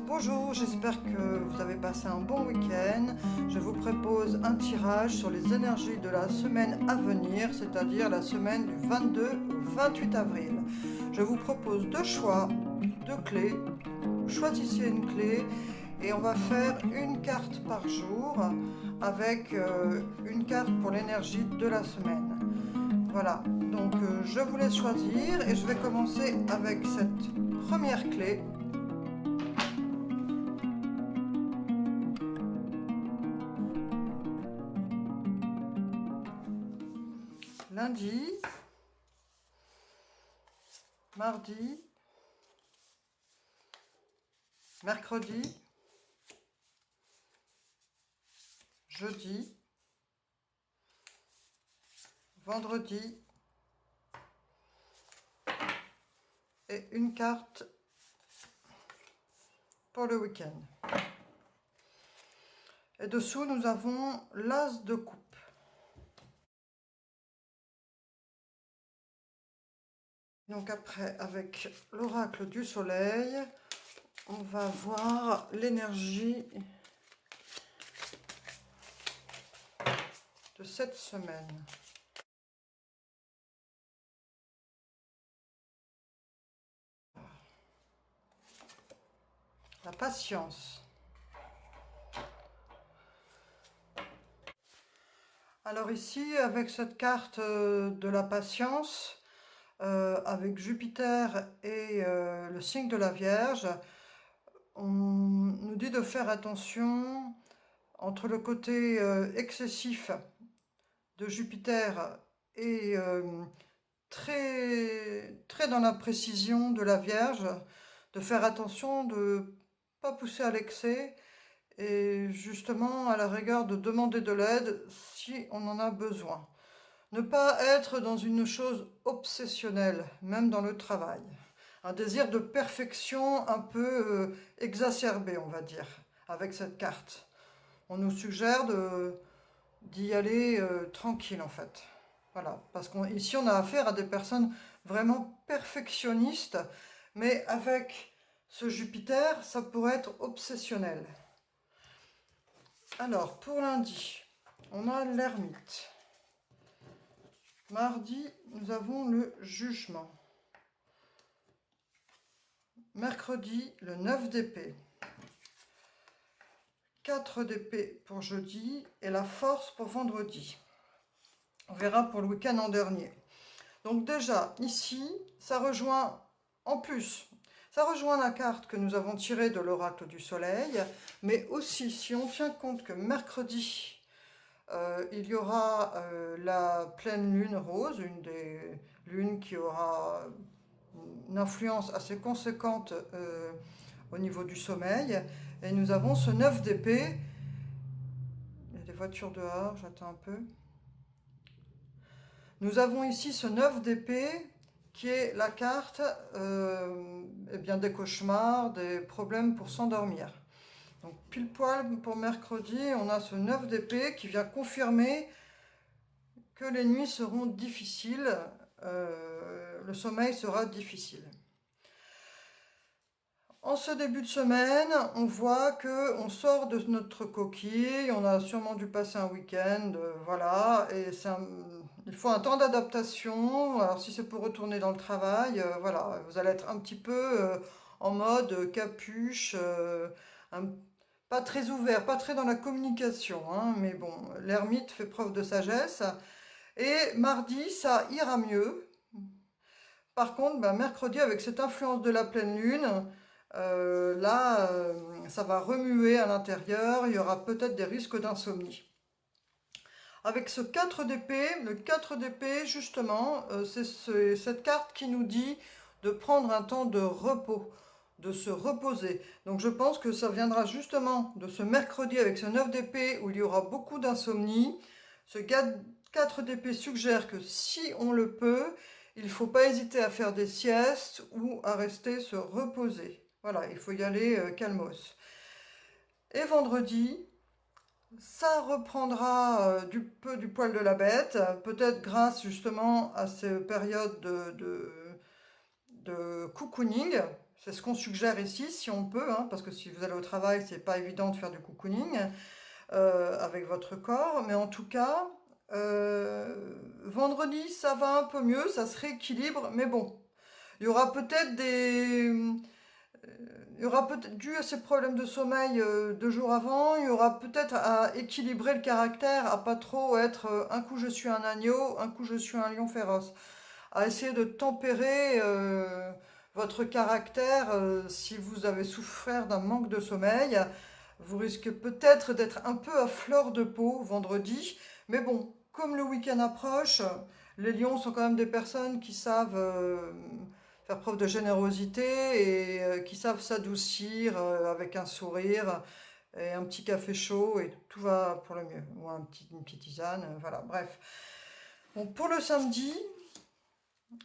Bonjour, j'espère que vous avez passé un bon week-end. Je vous propose un tirage sur les énergies de la semaine à venir, c'est-à-dire la semaine du 22 au 28 avril. Je vous propose deux choix, deux clés. Choisissez une clé et on va faire une carte par jour avec une carte pour l'énergie de la semaine. Voilà, donc je vous laisse choisir et je vais commencer avec cette première clé. Lundi, mardi, mercredi, jeudi, vendredi et une carte pour le week-end. Et dessous, nous avons l'as de coupe. Donc après, avec l'oracle du soleil, on va voir l'énergie de cette semaine. La patience. Alors ici, avec cette carte de la patience, avec Jupiter et le signe de la Vierge, on nous dit de faire attention entre le côté excessif de Jupiter et très dans la précision de la Vierge, de faire attention de ne pas pousser à l'excès et justement à la rigueur de demander de l'aide si on en a besoin. Ne pas être dans une chose obsessionnelle, même dans le travail. Un désir de perfection un peu exacerbé, on va dire, avec cette carte. On nous suggère d'y aller tranquille, en fait. Voilà, parce qu'ici, on a affaire à des personnes vraiment perfectionnistes, mais avec ce Jupiter, ça pourrait être obsessionnel. Alors, pour lundi, on a l'ermite. Mardi, nous avons le jugement. Mercredi, le 9 d'épée. 4 d'épée pour jeudi et la force pour vendredi. On verra pour le week-end en dernier. Donc déjà, ici, ça rejoint, en plus, ça rejoint la carte que nous avons tirée de l'oracle du soleil, mais aussi, si on tient compte que mercredi, il y aura la pleine lune rose, une des lunes qui aura une influence assez conséquente au niveau du sommeil. Et nous avons ce 9 d'épée. Il y a des voitures dehors, j'attends un peu. Nous avons ici ce 9 d'épée qui est la carte eh bien, des cauchemars, des problèmes pour s'endormir. Donc pile poil pour mercredi, on a ce 9 d'épée qui vient confirmer que les nuits seront difficiles, le sommeil sera difficile. En ce début de semaine, on voit que on sort de notre coquille, on a sûrement dû passer un week-end, voilà, et il faut un temps d'adaptation. Alors si c'est pour retourner dans le travail, voilà, vous allez être un petit peu en mode capuche, pas très ouvert, pas très dans la communication, hein, mais bon, l'ermite fait preuve de sagesse. Et mardi, ça ira mieux. Par contre, mercredi, avec cette influence de la pleine lune, là, ça va remuer à l'intérieur, il y aura peut-être des risques d'insomnie. Avec ce 4 d'épée, le 4 d'épée, justement, c'est cette carte qui nous dit de prendre un temps de repos, de se reposer. Donc je pense que ça viendra justement de ce mercredi avec ce 9 d'épée où il y aura beaucoup d'insomnie. Ce 4 d'épée suggère que si on le peut, il ne faut pas hésiter à faire des siestes ou à rester se reposer. Voilà, il faut y aller calmos. Et vendredi, ça reprendra du poil de la bête, peut-être grâce justement à ces périodes de cocooning. c'est ce qu'on suggère ici, si on peut, hein, parce que si vous allez au travail, c'est pas évident de faire du cocooning avec votre corps. Mais en tout cas, vendredi, ça va un peu mieux, ça se rééquilibre. Mais bon, il y aura peut-être il y aura peut-être, dû à ces problèmes de sommeil 2 jours avant, il y aura peut-être à équilibrer le caractère, à pas trop être un coup je suis un agneau, un coup je suis un lion féroce. À essayer de tempérer votre caractère si vous avez souffert d'un manque de sommeil. Vous risquez peut-être d'être un peu à fleur de peau vendredi. Mais bon, comme le week-end approche, les lions sont quand même des personnes qui savent faire preuve de générosité et qui savent s'adoucir avec un sourire et un petit café chaud et tout va pour le mieux. Ou une petite tisane, voilà, bref. Bon, pour le samedi,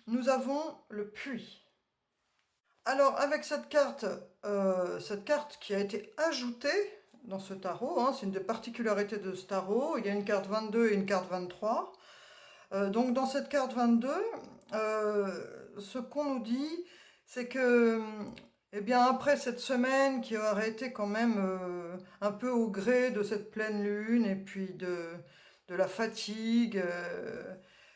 nous avons le puits. Alors, avec cette carte qui a été ajoutée dans ce tarot, hein, c'est une des particularités de ce tarot, il y a une carte 22 et une carte 23. Donc, dans cette carte 22, ce qu'on nous dit, c'est que, eh bien, après cette semaine qui aurait été quand même un peu au gré de cette pleine lune et puis de la fatigue,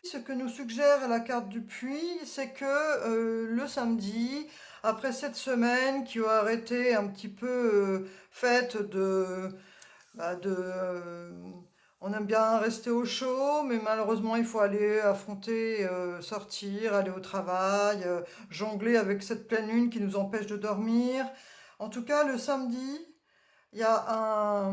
ce que nous suggère la carte du puits, c'est que le samedi, après cette semaine qui aurait été un petit peu faite de on aime bien rester au chaud, mais malheureusement il faut aller affronter, sortir, aller au travail, jongler avec cette pleine lune qui nous empêche de dormir. En tout cas, le samedi, il y a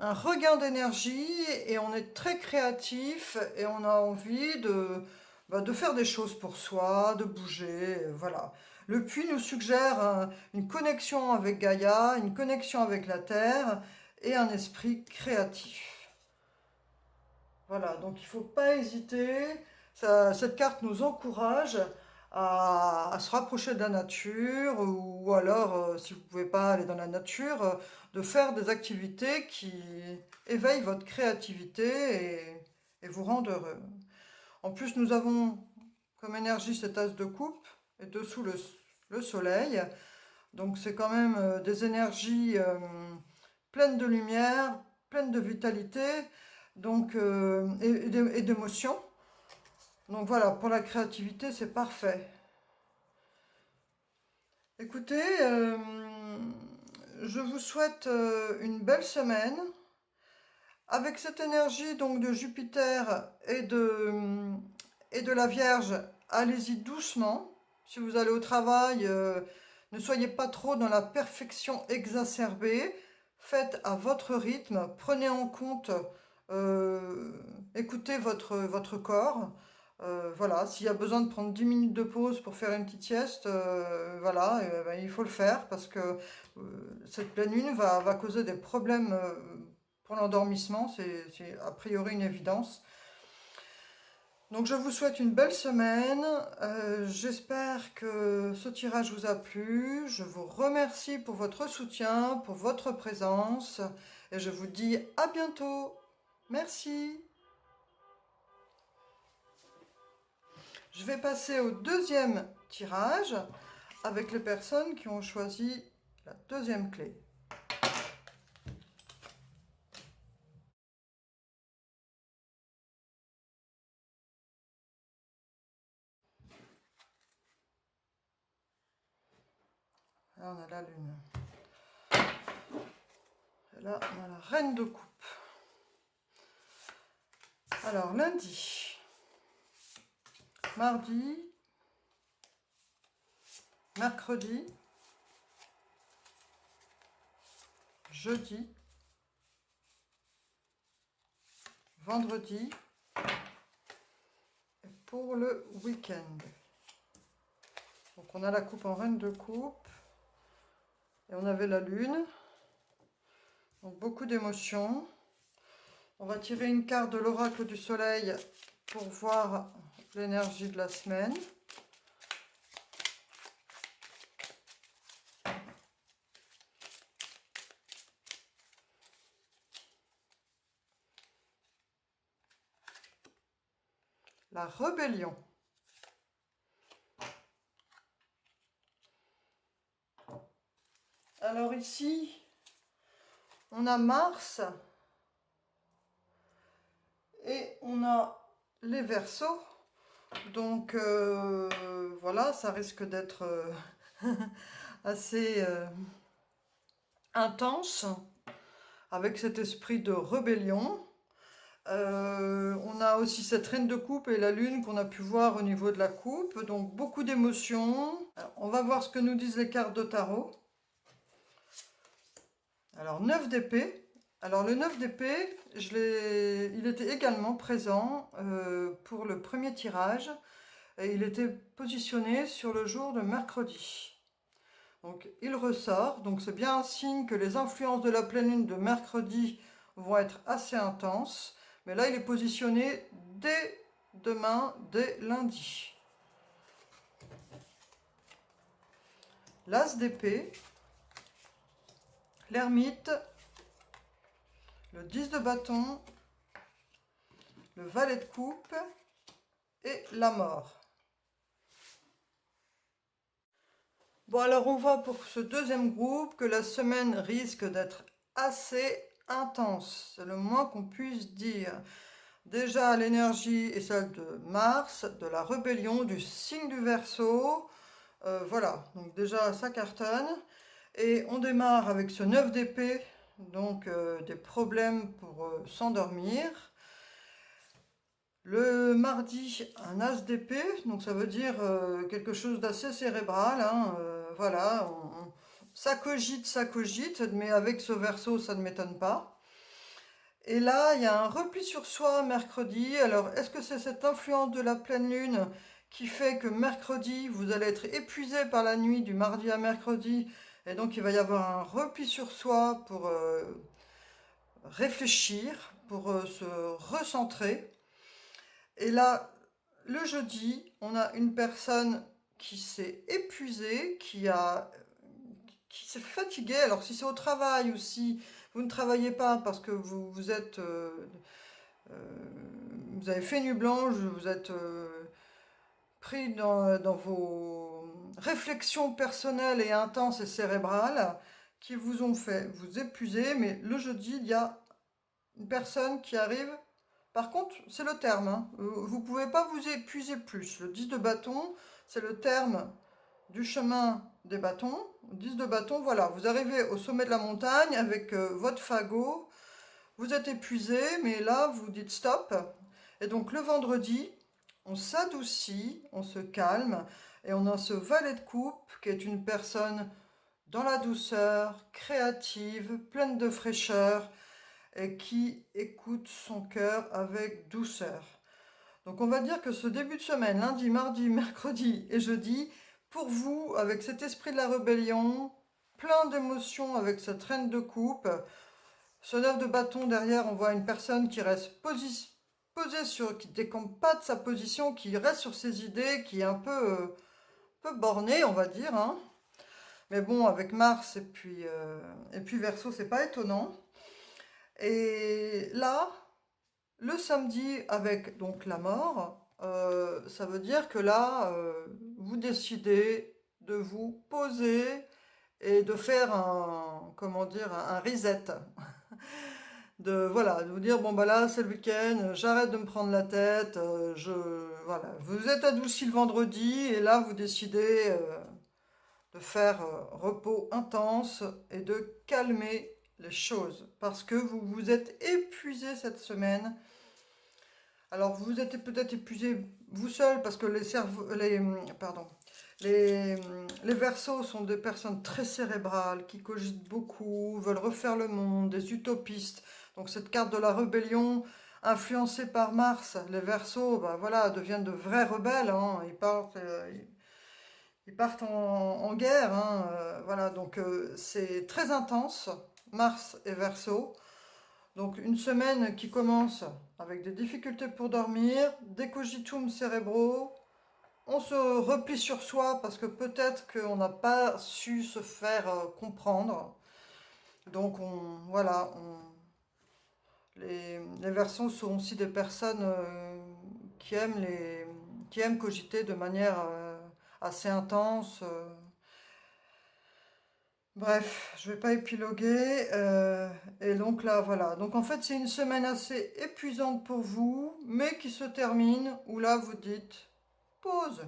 un regain d'énergie et on est très créatif et on a envie de faire des choses pour soi, de bouger, voilà. Le puits nous suggère une connexion avec Gaïa, une connexion avec la Terre et un esprit créatif. Voilà, donc il ne faut pas hésiter. Cette carte nous encourage à se rapprocher de la nature ou alors, si vous ne pouvez pas aller dans la nature, de faire des activités qui éveillent votre créativité et vous rendent heureux. En plus, nous avons comme énergie cet as de coupe et dessous le soleil. Donc c'est quand même des énergies pleines de lumière, pleines de vitalité donc, et d'émotion. Donc voilà, pour la créativité, c'est parfait. Écoutez, je vous souhaite une belle semaine. Avec cette énergie donc de Jupiter et de la Vierge, allez-y doucement. Si vous allez au travail, ne soyez pas trop dans la perfection exacerbée. Faites à votre rythme. Prenez en compte, euh, écoutez votre corps. Voilà, s'il y a besoin de prendre 10 minutes de pause pour faire une petite sieste, voilà, ben, il faut le faire parce que cette pleine lune va causer des problèmes pour l'endormissement, c'est a priori une évidence. Donc je vous souhaite une belle semaine, j'espère que ce tirage vous a plu, je vous remercie pour votre soutien, pour votre présence, et je vous dis à bientôt. Merci. Je vais passer au deuxième tirage avec les personnes qui ont choisi la deuxième clé. Là, on a la lune. Et là, on a la reine de coupe. Alors, lundi, mardi, mercredi, jeudi, vendredi et pour le week-end. Donc on a la coupe en reine de coupe et on avait la lune. Donc beaucoup d'émotions. On va tirer une carte de l'oracle du soleil pour voir l'énergie de la semaine. La rébellion. Alors ici, on a Mars et on a les Verseaux. Donc voilà, ça risque d'être assez intense avec cet esprit de rébellion. On a aussi cette reine de coupe et la lune qu'on a pu voir au niveau de la coupe, donc beaucoup d'émotions. On va voir ce que nous disent les cartes de tarot. Alors 9 d'épée. Alors le 9 d'épée, il était également présent pour le premier tirage et il était positionné sur le jour de mercredi. Donc il ressort, donc c'est bien un signe que les influences de la pleine lune de mercredi vont être assez intenses. Mais là il est positionné dès demain, dès lundi. L'as d'épée, l'ermite, le 10 de bâton, le valet de coupe et la mort. Bon alors on voit pour ce deuxième groupe que la semaine risque d'être assez intense, c'est le moins qu'on puisse dire. Déjà l'énergie est celle de Mars, de la rébellion, du signe du Verseau, voilà, donc déjà ça cartonne. Et on démarre avec ce 9 d'épée, donc des problèmes pour s'endormir. Le mardi, un as d'épée, donc ça veut dire quelque chose d'assez cérébral, hein, voilà, ça cogite, mais avec ce Verseau, ça ne m'étonne pas. Et là, il y a un repli sur soi mercredi. Alors, est-ce que c'est cette influence de la pleine lune qui fait que mercredi, vous allez être épuisé par la nuit du mardi à mercredi, et donc il va y avoir un repli sur soi pour réfléchir, pour se recentrer. Et là, le jeudi, on a une personne qui s'est épuisée, qui s'est fatiguée. Alors si c'est au travail ou si vous ne travaillez pas parce que vous êtes, vous avez fait nuit blanche, vous êtes pris dans vos réflexions personnelles et intenses et cérébrales qui vous ont fait vous épuiser, mais le jeudi, il y a une personne qui arrive. Par contre, c'est le terme, hein. Vous ne pouvez pas vous épuiser plus. Le 10 de bâton, c'est le terme du chemin des bâtons. 10 de bâton, voilà, vous arrivez au sommet de la montagne avec votre fagot, vous êtes épuisé, mais là, vous dites stop. Et donc le vendredi, on s'adoucit, on se calme, et on a ce valet de coupe qui est une personne dans la douceur, créative, pleine de fraîcheur, et qui écoute son cœur avec douceur. Donc on va dire que ce début de semaine, lundi, mardi, mercredi et jeudi, pour vous, avec cet esprit de la rébellion, plein d'émotions avec cette reine de coupe, ce 9 de bâton derrière, on voit une personne qui reste posée sur, qui ne décampe pas de sa position, qui reste sur ses idées, qui est un peu bornée, on va dire, hein. Mais bon, avec Mars et puis Verseau, c'est pas étonnant. Et là, le samedi avec donc la mort, ça veut dire que là, vous décidez de vous poser et de faire comment dire, un reset. Voilà, de vous dire, bon bah là c'est le week-end, j'arrête de me prendre la tête, voilà. Vous êtes adouci le vendredi et là vous décidez de faire repos intense et de calmer les choses parce que vous vous êtes épuisé cette semaine. Alors vous êtes peut-être épuisé vous seul parce que les Verseaux sont des personnes très cérébrales qui cogitent beaucoup, veulent refaire le monde, des utopistes. Donc cette carte de la rébellion influencée par Mars, les Verseaux, bah voilà, deviennent de vrais rebelles, hein. Ils partent en guerre, hein, voilà, donc c'est très intense, Mars et Verseau. Donc une semaine qui commence avec des difficultés pour dormir, des cogitums cérébraux, on se replie sur soi parce que peut-être qu'on n'a pas su se faire comprendre. Donc voilà, les Verseaux sont aussi des personnes qui aiment cogiter de manière assez intense. Bref, je vais pas épiloguer. Et donc là, voilà. Donc en fait, c'est une semaine assez épuisante pour vous, mais qui se termine où là, vous dites pause.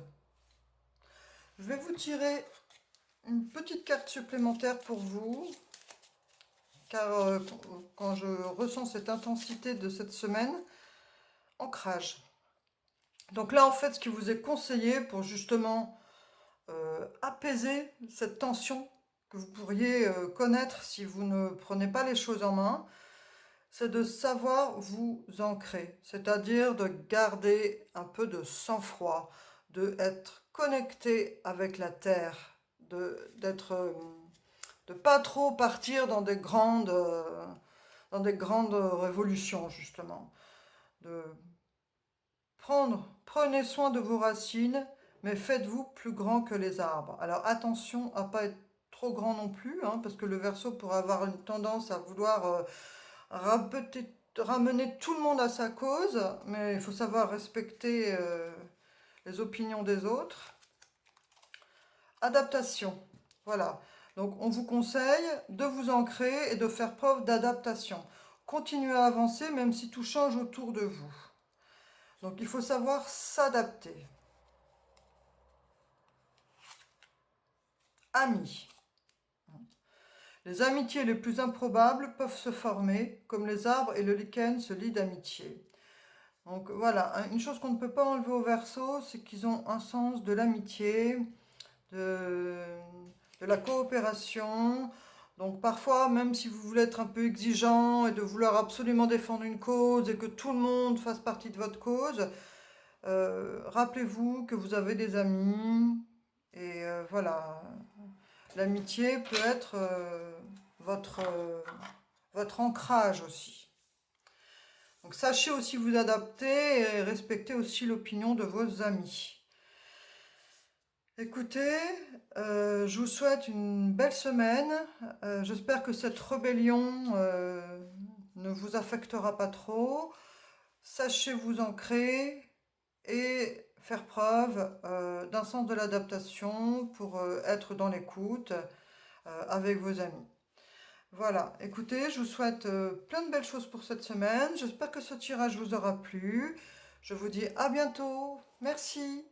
Je vais vous tirer une petite carte supplémentaire pour vous, car quand je ressens cette intensité de cette semaine, ancrage. Donc là, en fait, ce qui vous est conseillé pour justement apaiser cette tension que vous pourriez connaître si vous ne prenez pas les choses en main, c'est de savoir vous ancrer, c'est-à-dire de garder un peu de sang-froid, de être connecté avec la terre, de pas trop partir dans des grandes révolutions justement, de prenez soin de vos racines, mais faites-vous plus grand que les arbres. Alors attention à pas être trop grand non plus, hein, parce que le Verseau pourrait avoir une tendance à vouloir ramener tout le monde à sa cause, mais il faut savoir respecter les opinions des autres. Adaptation, voilà. Donc on vous conseille de vous ancrer et de faire preuve d'adaptation. Continuez à avancer même si tout change autour de vous. Donc il faut savoir s'adapter. Amis. Les amitiés les plus improbables peuvent se former, comme les arbres et le lichen se lient d'amitié. Donc voilà, une chose qu'on ne peut pas enlever au Verseau, c'est qu'ils ont un sens de l'amitié, de, de la coopération. Donc parfois, même si vous voulez être un peu exigeant et de vouloir absolument défendre une cause et que tout le monde fasse partie de votre cause, rappelez-vous que vous avez des amis et voilà, l'amitié peut être votre ancrage aussi. Donc sachez aussi vous adapter et respectez aussi l'opinion de vos amis. Écoutez, je vous souhaite une belle semaine. J'espère que cette rébellion ne vous affectera pas trop. Sachez vous ancrer et faire preuve d'un sens de l'adaptation pour être dans l'écoute avec vos amis. Voilà, écoutez, je vous souhaite plein de belles choses pour cette semaine. J'espère que ce tirage vous aura plu. Je vous dis à bientôt. Merci.